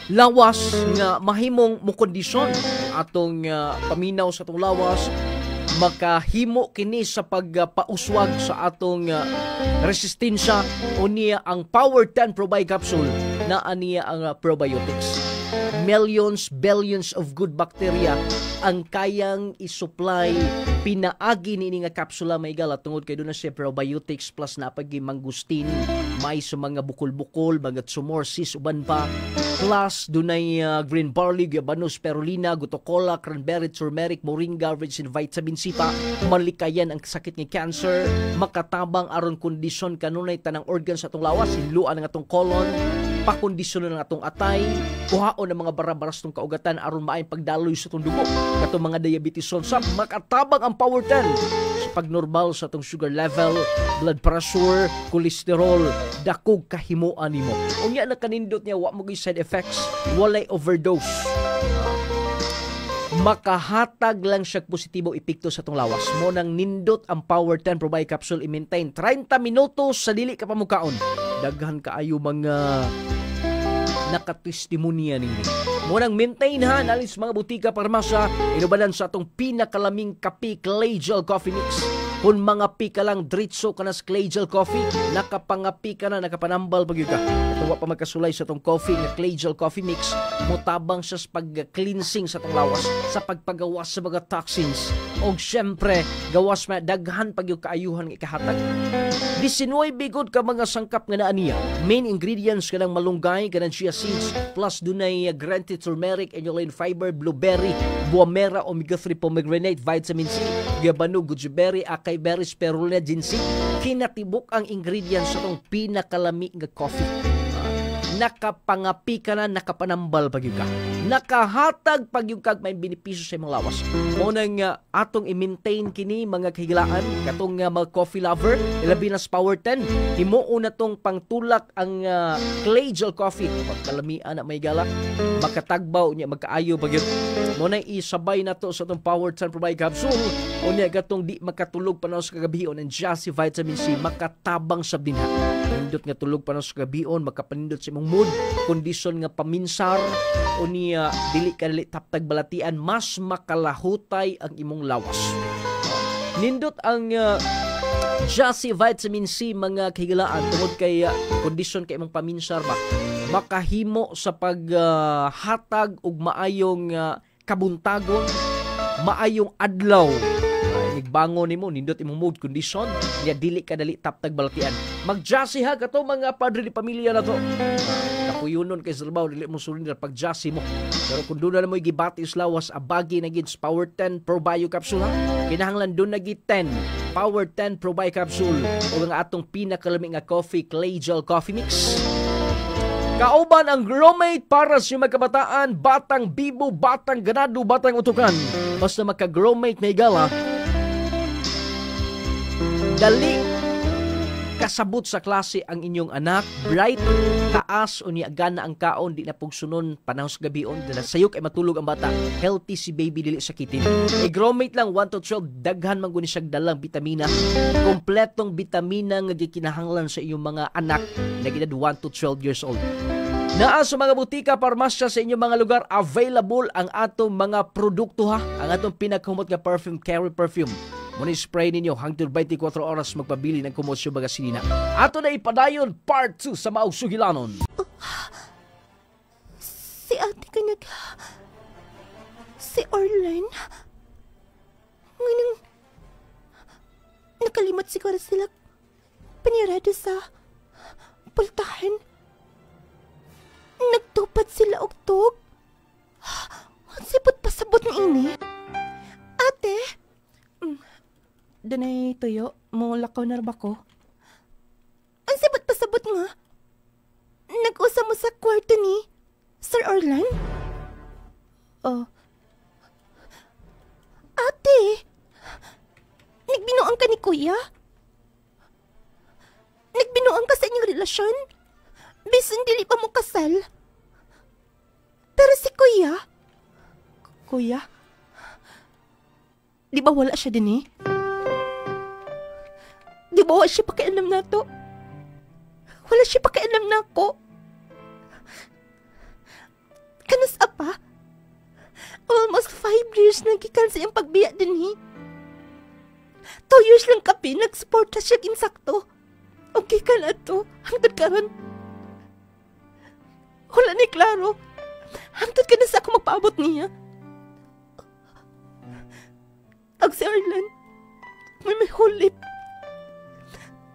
lawas nga mahimong mo kondisyon atong paminaw sa atong lawas, makahimo kini sa pagpauswag sa atong resistensya. Unya ang Power 10 Pro Bi-Capsule na aniya ang probiotics. Millions, billions of good bacteria ang kayang isupply pinaagi ni nga kapsula may gala tungod kay doon na siya probiotics plus napagi mangustin, may sa mga bukol-bukol, mga tsumorsis, uban pa, plus dunay green barley, guyabanos, spirulina, gutocola, cranberry, turmeric, moringa, rich in vitamin C pa, malikayan ang sakit ng cancer, makatabang aron kondisyon kanunay tanang organ sa atong lawas, hinluan ang atong colon, pakondisyon ng atong atay, kuhaon ng mga barabaras tong kaugatan aron maayong pagdaloy sa atong dugo, katong mga diabetes sa makatabang ang Power 10 sa pagnormal sa atong sugar level, blood pressure, cholesterol, dakog kahimuan nimo. Unya na kanindot niya wa mo side effects, walay overdose. Makahatag lang siya positibo epekto sa atong lawas. Mo nang nindot ang Power 10 Pro Bi-Capsule i-maintain 30 minutos sa dili ka pamukaon. Daghan kaayo mga nakatestimonya ninyo. Munang maintain ha, nalis mga butika parmasya, inubanan sa atong pinakalaming kape, Clay Gel Coffee Mix. Kung mga pika lang dritso ka na sa Clay Gel Coffee, nakapangapi ka na, nakapanambal pag ka. Ito pa magkasulay sa atong coffee nga Clay Gel Coffee Mix, mutabang siya sa pag-cleansing sa atong lawas, sa pagpagawas sa mga toxins. O syempre, gawas na daghan pag yung kaayuhan ng ikahatag. 19 bigod ka mga sangkap nga naaniya. Main ingredients ka ng malunggay, ka ng chia seeds, plus dunay granted turmeric, inulin fiber, blueberry, buamera, omega-3 pomegranate, vitamin C, gabano, goji berry, berry, spirulina, ginseng. Kinatibok ang ingredients sa itong pinakalami nga coffee. Nakapangapi ka na, nakapanambal pag yung ka. Nakahatag pag yung kag may benepisyo sa imong lawas. Muna nga atong i-maintain kini mga kahilaan, katong mga coffee lover, ilabi na sa Power 10. Himuon na tong pangtulak ang Clay Gel Coffee. Pagkalamian na may galak, makatagbaw niya, magkaayo pag yun. Muna isabay na to sa itong Power 10 Pro Bi-Capsule. Unya gatong di makatulog pa na sa kagabion ng Jassy Vitamin C, makatabang sa dinha. Nindot nga tulog pa na sa kagabion, makapanindot sa imong mood, kondisyon nga paminsar, o niya dili ka taptag balatian, mas makalahutay ang imong lawas. Nindot ang Jassy Vitamin C mga kahigalaan tungod kay kondisyon kay imong paminsar ba, makahimo sa paghatag og maayong kabuntagon, maayong adlaw. Nigbangon nimo, nindot imong mood condition, niya dili ka dali taptag balatian. Mag-Jassy ha kato mga padre di pamilya na to. Kapuyunon kay Zalbaw, dili mo surrender pag-Jassy mo. Pero kung doon na mo gibati lawas, abagi na gid Power 10 Pro Bio Capsule ha. Kinahanglan doon na gid 10 Power 10 Pro Bio Capsule o nga atong pinakalamig nga coffee, Clay Gel Coffee Mix. Kauban ang Gromate para sa mga kabataan, batang bibo, batang ganado, batang utukan. Basta maka-Gromate may gala, dali kasabot sa klase ang inyong anak, bright, taas o niagan na ang kaon, di na pugsunon panahon sa gabion, dala sayok ay matulog ang bata, healthy si baby, dili sakitin. Gromate lang 1 to 12, daghan man guni siyang dalang bitamina, kompletong bitamina nga gikinahanglan sa inyong mga anak na gidad 1 to 12 years old. Naa sa mga butika, parmasya sa inyong mga lugar, available ang atong mga produkto ha, ang atong pinakahumot nga perfume, Carry Perfume. Muna spray ninyo hangtod 24 oras magpabili ng kumosyo bagasilina. Ato na ipadayon part 2 sa Maog Sugilanon. Si ate ka si Orlen? Ngunang nakalimot siguro sila panirado sa pultahan. Nagtupad sila og tog. Sipot pasabot ni ini. Ate! Danay tuyo, mo lakaw na ba ko? Ang sipot pasabot nga. Nag-usa mo sa kwarto ni Sir Orlan? Oh. Ate! Nagbinuang ka ni Kuya? Nagbinuang ka sa inyong relasyon? Bisan dili pa mo kasal? Pero si Kuya? Kuya? Di ba wala siya din eh? Di ba wala siya pakialam na to? Wala siya pakialam na ako. Kanas apa? Almost 5 years nang gikan sa iyang pagbiya din eh. 2 years lang kapi, nag-support siya ginsakto. Okay ka na to, hangtod karon. Wala ni klaro. Hangtod ka na sa ako magpaabot niya. Ag si Arlan, may hulip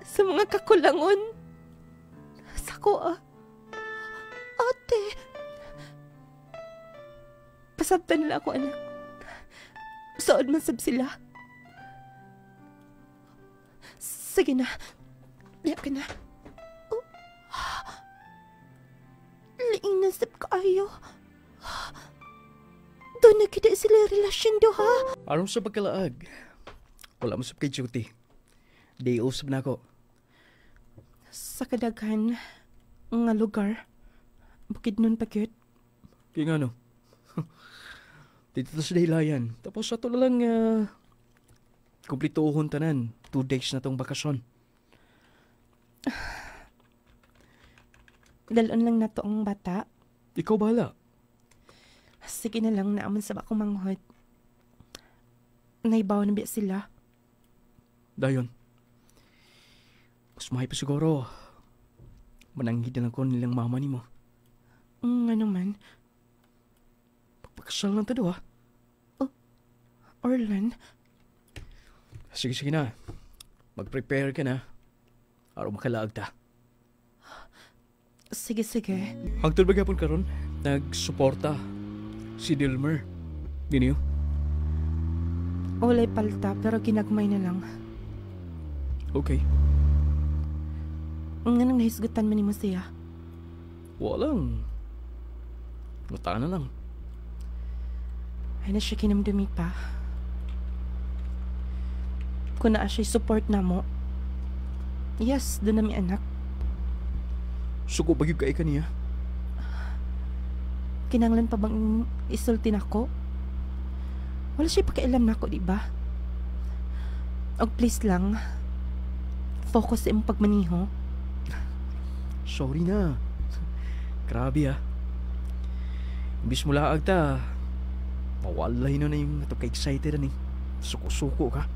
sa mga kakulangon. Sa ko Ate. Pasabtan nila ako, anak. Sood man sab sila. Sige na. Liyak ka na. Oh. Liing na sab kaayo. Doon na kita sila relasyon do, ha? Aron sa pagkalaag. Wala mo sab kay duty. Day off sab na ako. Sa kadaghan nga lugar, bukid nun pa gyud. Kaya nga no. Dito sa daylayan. Tapos ato na lang kumplituhon tanan. 2 days na tong bakasyon. Dalon lang na to ang bata. Ikaw bahala. Sige na lang naamon sa bakong manghod. Naibaw na biya sila. Dayon. Mas mahay pa siguro. Mananghid na lang ko nilang mama ni mo. Nga naman. Pagpakasal lang tado, ha? Oh, Orlan. Sige na. Mag-prepare ka na. Araw makalaag ta. Sige. Hangtod ba gapon karon? Nagsuporta si Dilmer. Giniyo? Walay palta pero ginagmay na lang. Okay. Nga nang nahisgutan man ni mo siya. Walang. Mutaan na lang. Ay na siya kinamdumi pa. Kung naa siya support na mo. Yes, doon na mi anak. Suko bagyog kay kaniya. Kinanglan pa bang isulti nako? Wala siya pakialam nako, di ba? Og please lang, focus sa imong pagmaniho. Sorry na. Grabe Imbis mo laag ta, mawalay na yung nato ka-excited ani. Suko-suko ka.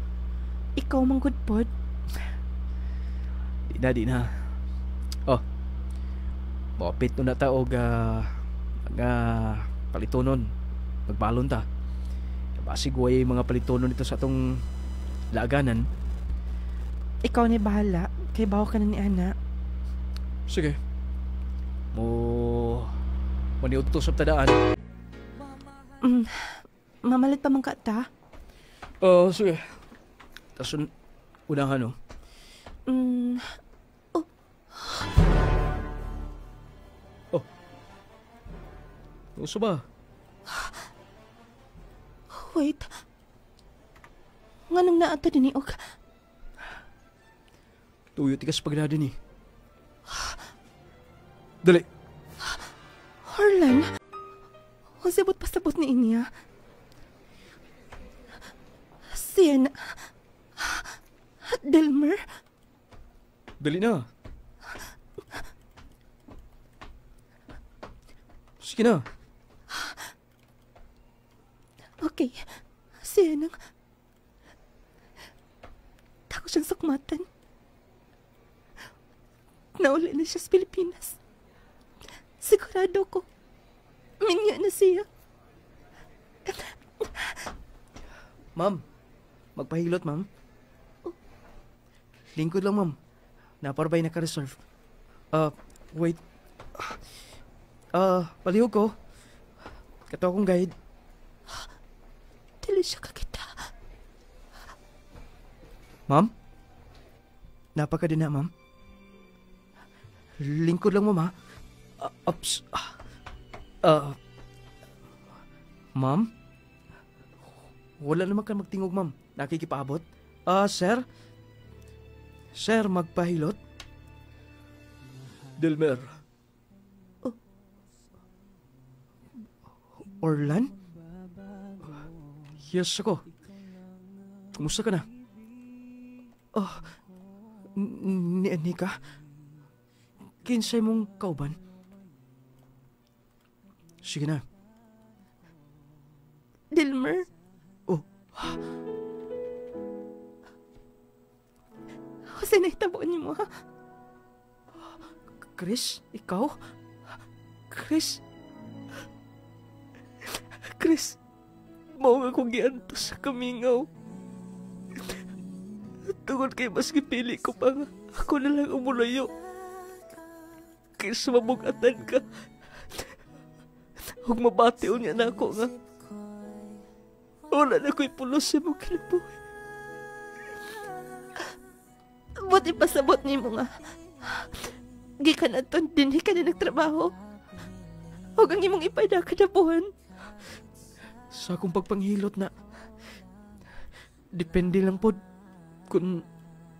Ikaw mang good pod. Di na. Oh. Mapit na taog palitonon. Magbalon ta. Basig way mga palitonon dito sa atong laaganan. Ikaw ni bahala. Kay bawa ka na ni Ana. Sige. Maniud to sa tadaan. Mamalit pa man ka ta? Sige. Tas unahan Uso ba? Wait. Nga nang naata din og. Tuyo tikas pagnada ni. Dali. Harlan. O sabot pasabot ni Inya. Sienna. Delmer. Dali na. Sige na. Okay. Siya nang... Tako siyang sakmatan. Nauli na siya sa Pilipinas. Sigurado ko. Minya na siya. Ma'am. Magpahilot, ma'am. Lingkod lang, ma'am. Naparbay na ka-reserve. Wait. Palihog ko. Kato akong guide. pasensya ka kita. Ma'am? Napaka din na, ma'am. Lingkod lang mo, ma. Ma'am? Wala naman ka magtingog, ma'am. Nakikipaabot. Sir? Sir, magpahilot? Delmer. Orlan? Yes, ako. Kumusta ka na? Ni ka? Kinsay mong kauban? Sige na. Delmer? Kasi naitabo niyo mo, ha? Chris? Ikaw? Chris? Chris? Mao nga kong gianto sa kamingaw. Tungod kay mas gipili ko pa nga ako na lang umulayo. Kaysa mabugatan ka. Huwag mabatiw niya na ako nga. Wala na ko'y pulos sa mong kinabuhi. Buti pasabot niyo mo nga. Gikan aton din ka na nagtrabaho. Huwag ang imong ipayda ka na buwan. Sa akong pagpanghilot na depende lang po kung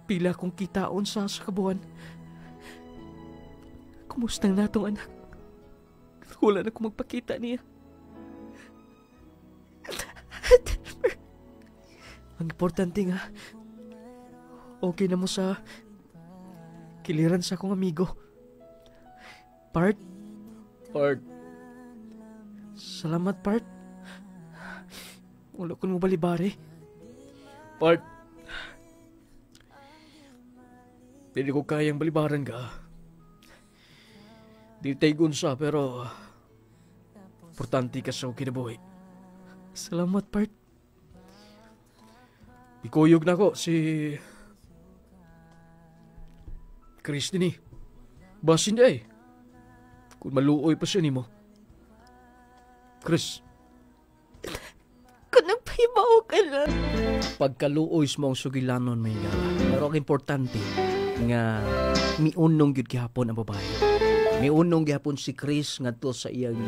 pila kong kitaon sa kabuhan. Kumusta na itong anak? Wala na akong magpakita niya. Ang importante nga, okay na mo sa kiliran sa akong amigo. Part? Salamat, Part. Wala ko mo balibari. Part. Hindi ko kayang balibaran ka. Di tayo gunsa, pero importante ka sa kinabuhi. Salamat, Part. Ikuyog na ko si Chris din eh. Basin day. Kung maluoy pa siya ni mo. Chris. Kung nagpahibaw ka na. Pagkaluoy sa mong sugilanon may gala. Pero ang importante nga miunong yun gihapon ang babae. Miunong gihapon si Chris nga to sa iyang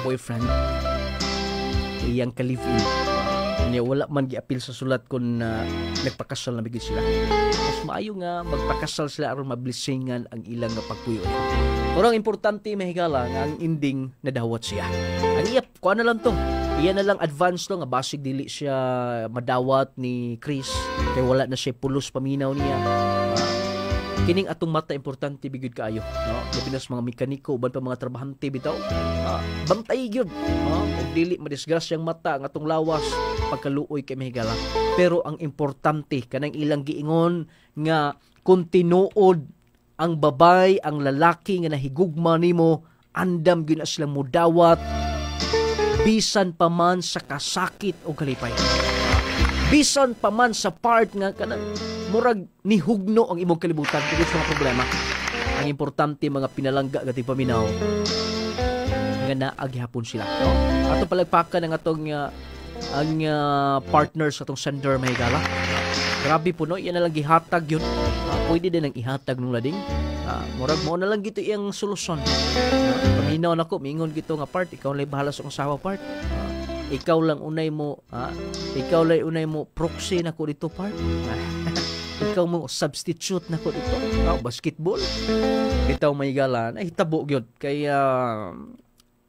boyfriend. Iyang ka-live-in. Niya wala man giapil sa sulat kung nagpakasal na bigit sila. Mas maayo nga magpakasal sila aron mablisingan ang ilang nga pagpuyo. Pero ang importante mahigala nga ang ending na dawat siya. Ang iyap, kuha na lang to. Iyan na lang advance to nga basig dili siya madawat ni Chris kay wala na siya pulos paminaw niya. Kining atong mata importante bigud kaayo, no? Labi na sa mga mekaniko uban pa mga trabahante bitaw. Bantay gyud, ug dili madisgrasyang mata ang atong lawas pagkaluoy kay mahigala. Pero ang importante kanang ilang giingon nga kung tinuod ang babay, ang lalaki nga nahigugma nimo, andam gyud na silang mudawat bisan pa man sa kasakit o kalipay. Bisan pa man sa part nga kanang murag nihugno ang imong kalibutan tungod sa mga problema. Ang importante mga pinalangga gati paminaw nga naagihapon sila, no? Ato palagpakan ang atong ang partners atong sender mahigala. Grabe po, no? Yan na lang gihatag yun. Pwede din ang ihatag ng lading. Murag mo na lang gito iyang solusyon. Paminaw na ko, mingon gito nga part, ikaw lang bahala sa asawa part. Ikaw lang unay mo, proxy na ko dito part. Ikaw mo substitute na ko dito. Basketball. Bitaw mahigala, nahitabo gyud kaya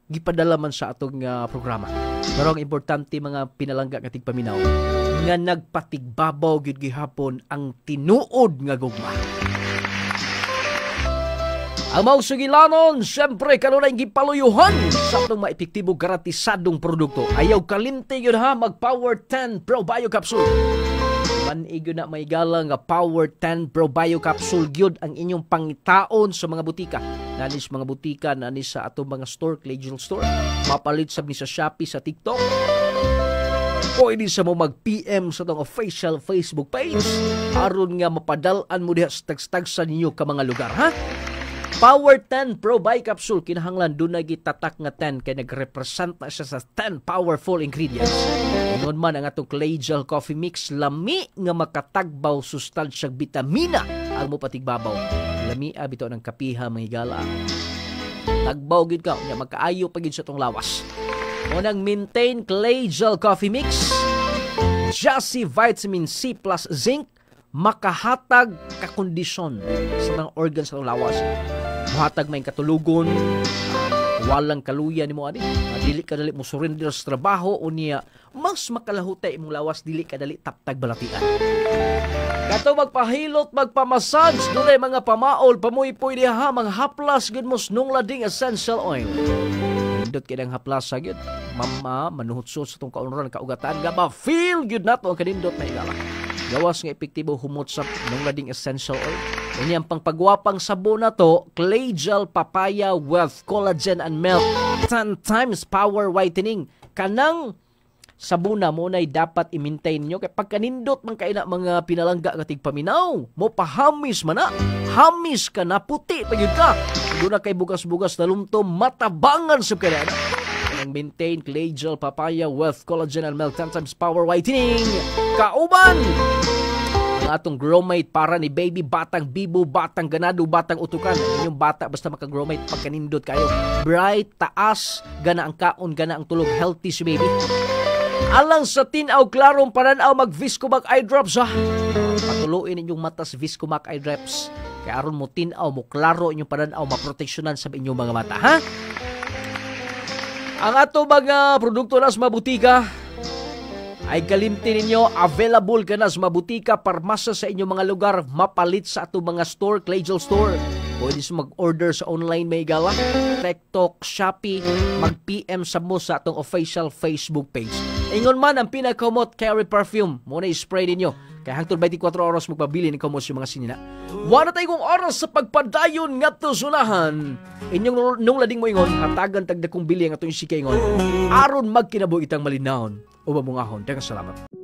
gipadala man sa atong programa. Pero ang importante mga pinalangga nga tigpaminaw nga nagpatigbabaw gyud gihapon ang tinuod nga gugma. Ang mga sugilanon, siyempre kanunay gipaluyuhan sa itong maepektibo garantisadong produkto. Ayaw kalimte yun ha, mag-Power 10 Pro Bio Capsule. Manig yun na may galang nga Power 10 Pro Bio Capsule yun ang inyong pangitaon sa mga butika. Nanis mga butika, nanis sa atong mga store, Clay Store. Mapalit sa sa Shopee, sa TikTok. Pwede sa mo mag-PM sa itong official Facebook page. Aron nga mapadalan mo diha sa tagstag sa ninyo ka mga lugar, ha? Power 10 Pro Bio Capsule, kinahanglan doon na gitatak nga 10 kay nagrepresent na siya sa 10 powerful ingredients. Ingon man ang atong Clay Gel Coffee Mix, lami nga makatagbaw sustansyang bitamina ang mupatigbabaw. Lami bitaw ng kapiha mahigala. Tagbaw gid ka, nya magkaayo pa gid sa tong lawas. Unang maintain Clay Gel Coffee Mix, Jassy Vitamin C plus Zinc, makahatag kakondisyon sa mga organs sa tong lawas. Muhatag may katulugon, walang kaluya ni mo ani. Dili ka dali mo surrender sa trabaho o niya mas makalahutay imong lawas, dili ka dali taptag balatian. Kato magpahilot, magpamassage, dunay mga pamaol, pamuy-puy diha, mga haplas gud mo nung lading essential oil. Indot kay ang haplas sa gyud. Mama manuhot sa tong kaunoran kaugatan nga ba feel gyud nato ang kanindot na igala. Gawas nga epektibo humot sa nung lading essential oil. Unyang pangpagwapang sabon na to, Clay Gel Papaya with Collagen and Milk 10 times Power Whitening. Kanang sabuna mo na'y dapat i-maintain nyo. Kaya pagkanindot man kayo na mga pinalangga nga tigpaminaw, mo pahamis man na. Hamis ka na, puti pa yun ka. Doon na kay bugas-bugas na lumto, matabangan sa kaya na. Ang maintain Clay Gel Papaya with Collagen and Milk 10 times Power Whitening. Kauban! Ang atong Growmate para ni baby, batang bibo, batang ganado, batang utukan. Inyong bata basta maka-Growmate pagkanindot kayo. Bright, taas, gana ang kaon, gana ang tulog, healthy si baby. Alang sa tinaw klarong pananaw mag Viscomac eye drops ha. Patuloyin inyong mata sa Viscomac eye drops. Kaya aron mo tinaw mo klaro inyong pananaw, maproteksyonan sa inyong mga mata ha. Ang ato mga produkto na sa mabutika ay kalimtin ninyo, available ka na sa mabutika, parmasa sa inyong mga lugar, mapalit sa ato mga store, Clay Gel Store. Pwede sa mag-order sa online may gala, TikTok, Shopee, mag-PM sa mo sa atong official Facebook page. Ingon man ang pinakamot carry perfume, muna i-spray ninyo. Kaya hangtod 24 oras magpabili ni kamot yung mga sinina. Wala tayong oras sa pagpadayon nga to sunahan. Inyong nung lading mo ingon, hatagan tagda kong bili ang atong sikay ingon. Aron magkinabuhi itang malinahon. O mamungahon. Dagang salamat.